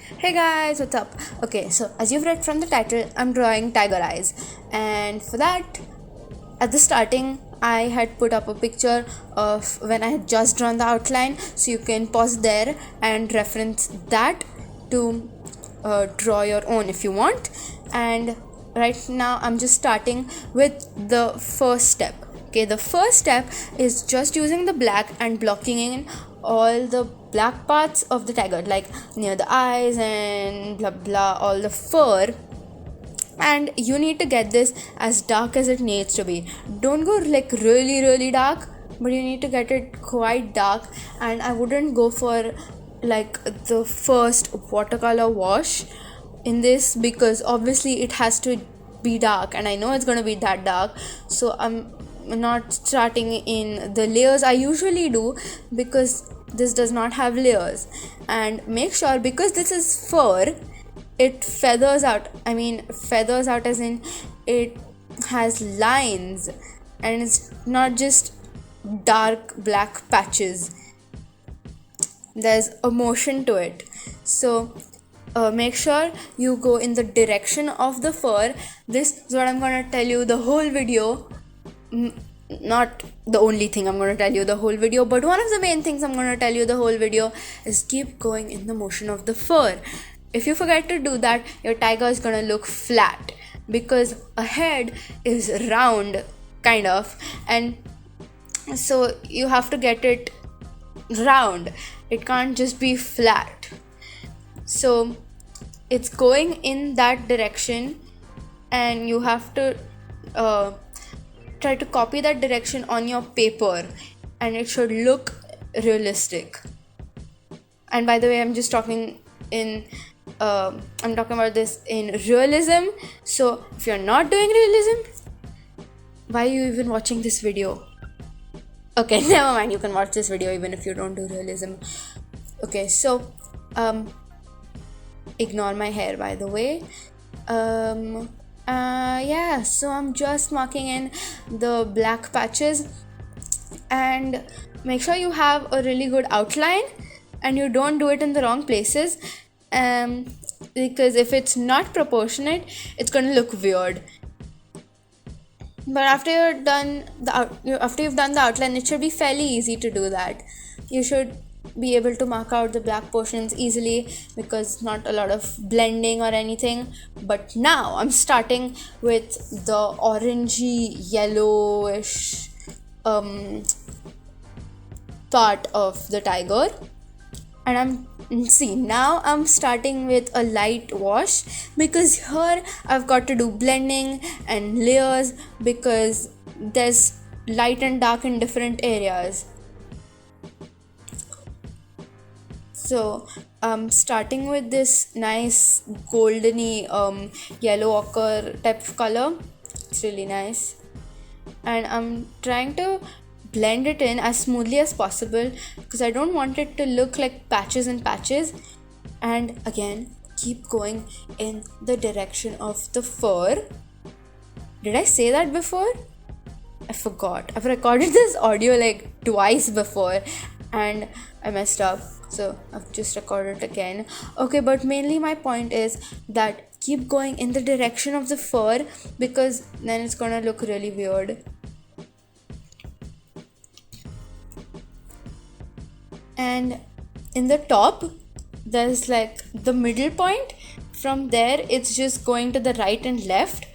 Hey guys, what's up? Okay, so as you've read from the title, I'm drawing tiger eyes, and for that, at the starting, I had put up a picture of when I had just drawn the outline, so you can pause there and reference that to draw your own if you want. And right now, I'm just starting with the first step. Okay, the first step is just using the black and blocking in all the black parts of the tiger, like near the eyes and blah blah, all the fur. And you need to get this as dark as it needs to be. Don't go like really dark, but you need to get it quite dark. And I wouldn't go for like the first watercolor wash in this, because obviously it has to be dark, and I know it's going to be that dark, so I'm not starting in the layers I usually do, because this does not have layers. And make sure, because this is fur, it feathers out. I mean, feathers out as in it has lines, and it's not just dark black patches. There's a motion to it. So make sure you go in the direction of the fur. This is what I'm gonna tell you the whole video. Not the only thing I'm going to tell you the whole video, but one of the main things I'm going to tell you the whole video is keep going in the motion of the fur. If you forget to do that, your tiger is going to look flat, because a head is round kind of, and so you have to get it round. It can't just be flat. So it's going in that direction, and you have to try to copy that direction on your paper, and it should look realistic. And by the way, I'm talking about this in realism. So if you're not doing realism, why are you even watching this video? Okay, never mind, you can watch this video even if you don't do realism. Okay, so ignore my hair, by the way. So I'm just marking in the black patches, and make sure you have a really good outline and you don't do it in the wrong places, because if it's not proportionate, it's going to look weird. But after you've done the outline, it should be fairly easy to do that. You should be able to mark out the black portions easily, because not a lot of blending or anything. But now I'm starting with the orangey yellowish part of the tiger, and now I'm starting with a light wash, because here I've got to do blending and layers, because there's light and dark in different areas. So I'm starting with this nice goldeny yellow ochre type of color. It's really nice, and I'm trying to blend it in as smoothly as possible, because I don't want it to look like patches and patches. And again, keep going in the direction of the fur. Did I say that before? I forgot. I've recorded this audio like twice before and I messed up, so I've just recorded it again. Okay, but mainly my point is that keep going in the direction of the fur, because then it's gonna look really weird. And in the top, there's like the middle point. From there, it's just going to the right and left.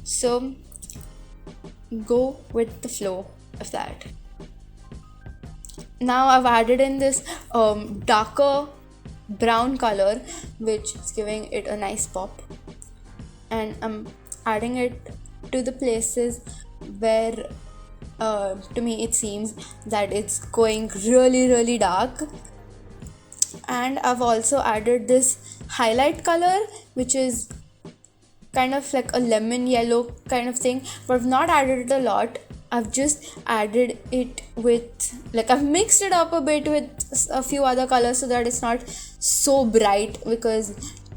So go with the flow of that. Now I've added in this darker brown color, which is giving it a nice pop, and I'm adding it to the places where to me it seems that it's going really dark. And I've also added this highlight color, which is kind of like a lemon yellow kind of thing, but I've not added it a lot. I've just added it with, like, I've mixed it up a bit with a few other colors so that it's not so bright, because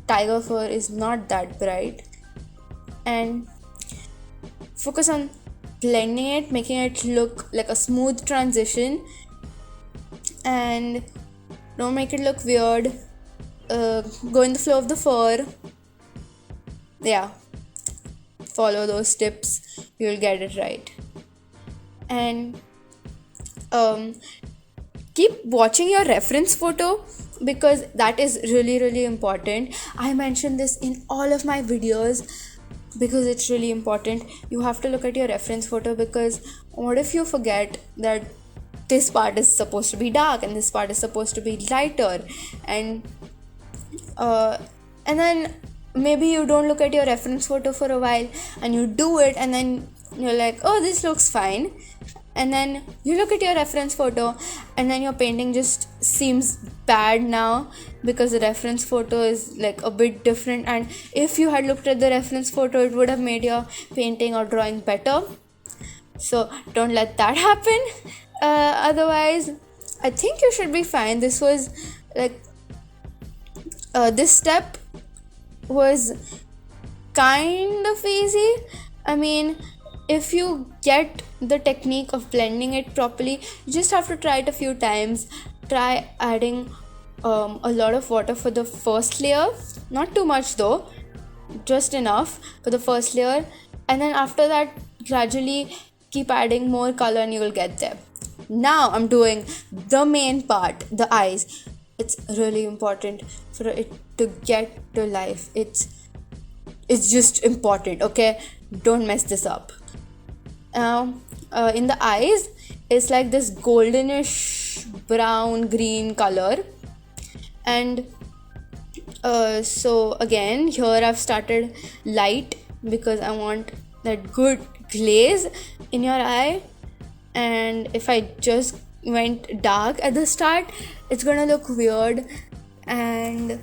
tiger fur is not that bright. And focus on blending it, making it look like a smooth transition, and don't make it look weird. go in the flow of the fur. Yeah, follow those tips, you'll get it right. And keep watching your reference photo, because that is really really important. I mentioned this in all of my videos because it's really important. You have to look at your reference photo, because what if you forget that this part is supposed to be dark and this part is supposed to be lighter, and then maybe you don't look at your reference photo for a while and you do it, and then you're like, oh, this looks fine, and then you look at your reference photo and then your painting just seems bad now because the reference photo is like a bit different, and if you had looked at the reference photo it would have made your painting or drawing better. So don't let that happen. Otherwise I think you should be fine. This was like this step was kind of easy. I mean, if you get the technique of blending it properly, you just have to try it a few times. Try adding a lot of water for the first layer, not too much though, just enough for the first layer, and then after that gradually keep adding more color and you will get there. Now I'm doing the main part, the eyes. It's really important for it to get to life. It's just important, okay? Don't mess this up. In the eyes, it's like this goldenish brown green color, and so again here I've started light because I want that good glaze in your eye. And if I just went dark at the start, it's gonna look weird, and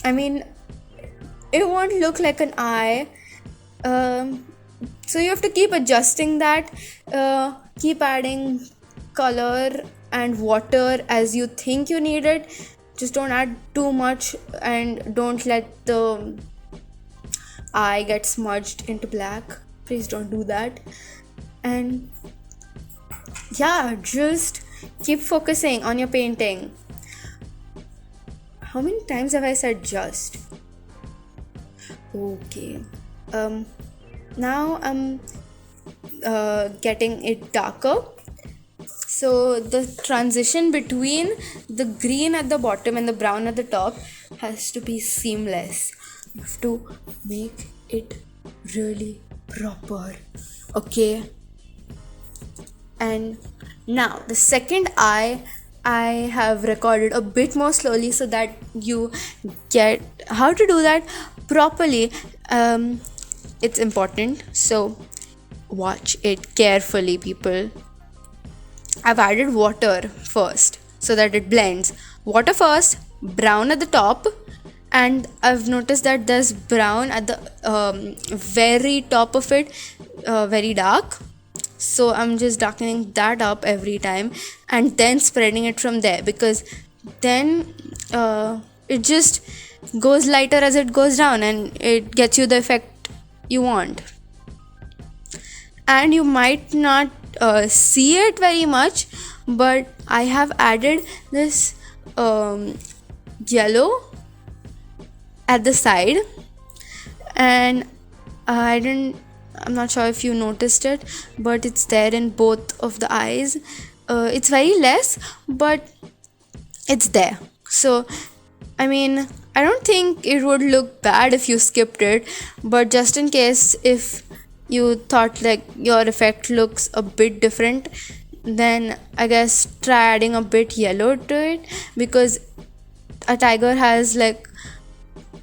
I mean, it won't look like an eye. So you have to keep adjusting that, keep adding color and water as you think you need it. Just don't add too much, and don't let the eye get smudged into black. Please don't do that. And yeah, just keep focusing on your painting. How many times have I said just? Okay. Now I'm getting it darker. So the transition between the green at the bottom and the brown at the top has to be seamless. You have to make it really proper. Okay. And now the second eye I have recorded a bit more slowly so that you get how to do that properly. It's important, so watch it carefully, people. I've added water first so that it blends. Water first, brown at the top, and I've noticed that there's brown at the very top of it, very dark. So I'm just darkening that up every time and then spreading it from there, because then it just goes lighter as it goes down and it gets you the effect you want. And you might not see it very much, but I have added this yellow at the side, and I'm not sure if you noticed it, but it's there in both of the eyes. It's very less, but it's there. So I mean, I don't think it would look bad if you skipped it, but just in case if you thought like your effect looks a bit different, then I guess try adding a bit yellow to it, because a tiger has like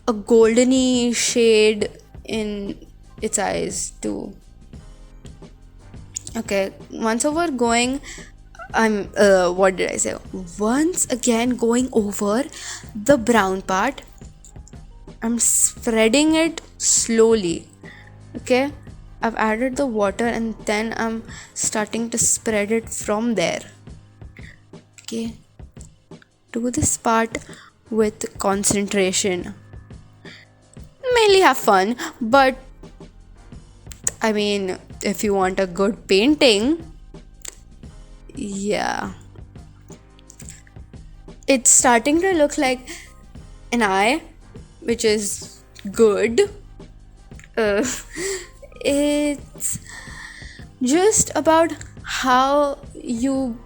a goldeny shade in its eyes too. Okay, once over going, what did I say? Once again going over the brown part, I'm spreading it slowly. Okay, I've added the water and then I'm starting to spread it from there. Okay, do this part with concentration. Mainly have fun, but I mean, if you want a good painting, yeah, it's starting to look like an eye, which is good. uh, it's just about how you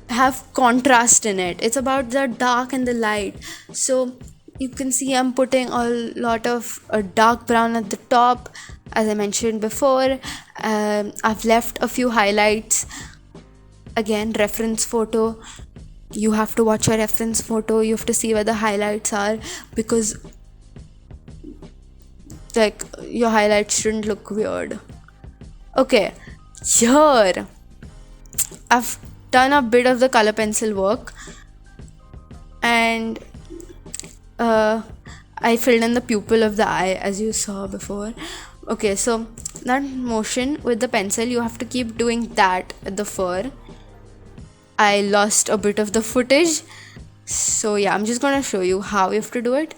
have contrast in it. It's about the dark and the light. So you can see I'm putting a lot of dark brown at the top, as I mentioned before. I've left a few highlights. Again, reference photo. You have to watch your reference photo. You have to see where the highlights are, because like your highlights shouldn't look weird. Okay, here I've done a bit of the color pencil work, and I filled in the pupil of the eye, as you saw before. Okay, so that motion with the pencil, you have to keep doing that at the fur. I lost a bit of the footage, so yeah, I'm just gonna show you how you have to do it.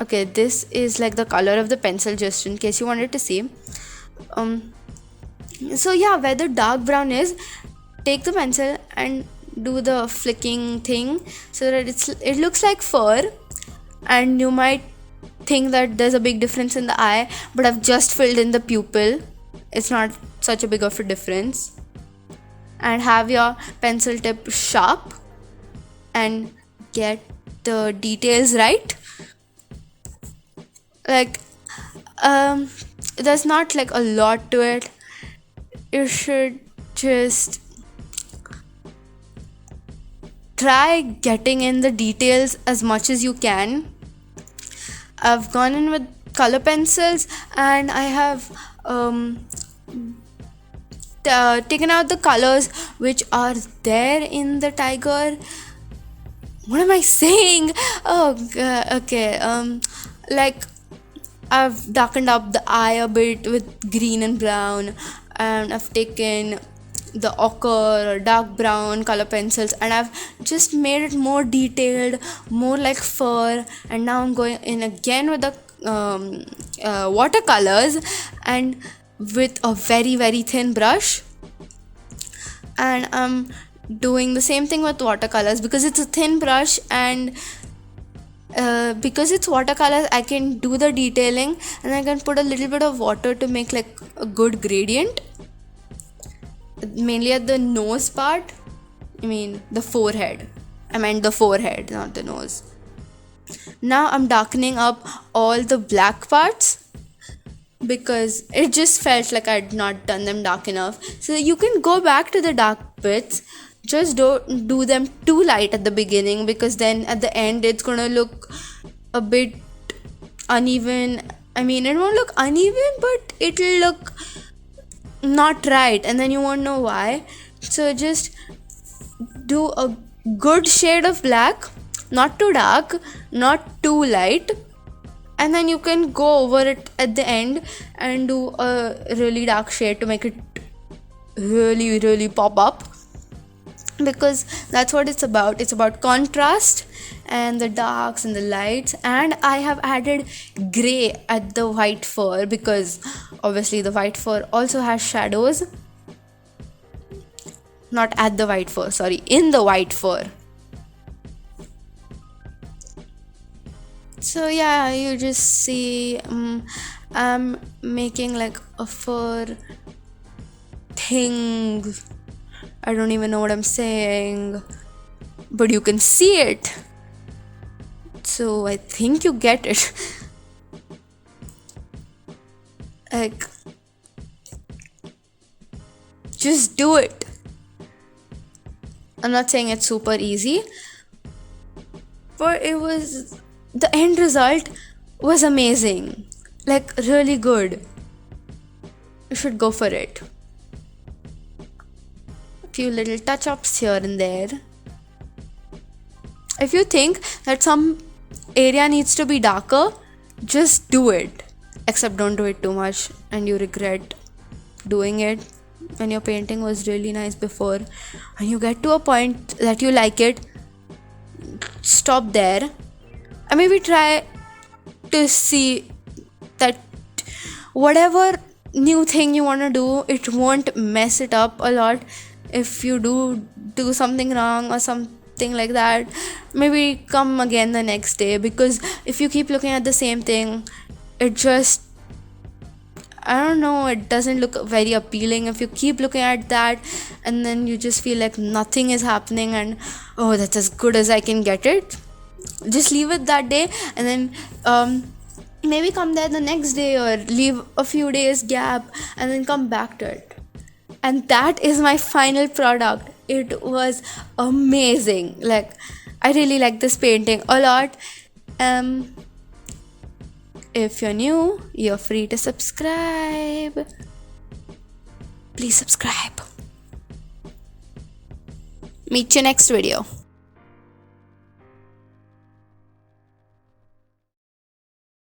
Okay, this is like the color of the pencil, just in case you wanted to see. So yeah, where the dark brown is, take the pencil and do the flicking thing so that it looks like fur. And you might think that there's a big difference in the eye, but I've just filled in the pupil. It's not such a big of a difference. And have your pencil tip sharp and get the details right. Like there's not like a lot to it. You should just try getting in the details as much as you can. I've gone in with color pencils, and I have taken out the colors which are there in the tiger. What am I saying? Oh, okay. Like I've darkened up the eye a bit with green and brown, and I've taken the ochre or dark brown color pencils, and I've just made it more detailed, more like fur. And now I'm going in again with the watercolors, and with a very very thin brush, and I'm doing the same thing with watercolors because it's a thin brush, and because it's watercolors, I can do the detailing, and I can put a little bit of water to make like a good gradient, mainly at the nose part. I mean the forehead. I meant the forehead, not the nose. Now I'm darkening up all the black parts because it just felt like I'd not done them dark enough. So you can go back to the dark bits. Just don't do them too light at the beginning, because then at the end it's gonna look a bit uneven. I mean, it won't look uneven, but it'll look not right, and then you won't know why. So just do a good shade of black, not too dark, not too light, and then you can go over it at the end and do a really dark shade to make it really really pop up, because that's what it's about. It's about contrast and the darks and the lights. And I have added gray at the white fur because obviously the white fur also has shadows. Not at the white fur, sorry, in the white fur. So yeah, you just see I'm making like a fur thing. I don't even know what I'm saying, but you can see it. So I think you get it. Like, just do it. I'm not saying it's super easy, but the end result was amazing. Like, really good. You should go for it. A few little touch-ups here and there. If you think that some area needs to be darker, just do it. Except don't do it too much and you regret doing it when your painting was really nice before. When you get to a point that you like it, stop there. And maybe try to see that whatever new thing you want to do, it won't mess it up a lot. If you do something wrong or something like that, maybe come again the next day, because if you keep looking at the same thing, it just, I don't know, it doesn't look very appealing. If you keep looking at that and then you just feel like nothing is happening and oh, that's as good as I can get it, just leave it that day, and then maybe come there the next day, or leave a few days gap and then come back to it. And that is my final product. It was amazing. Like, I really like this painting a lot. If you're new, you're free to subscribe. Please subscribe. Meet you next video.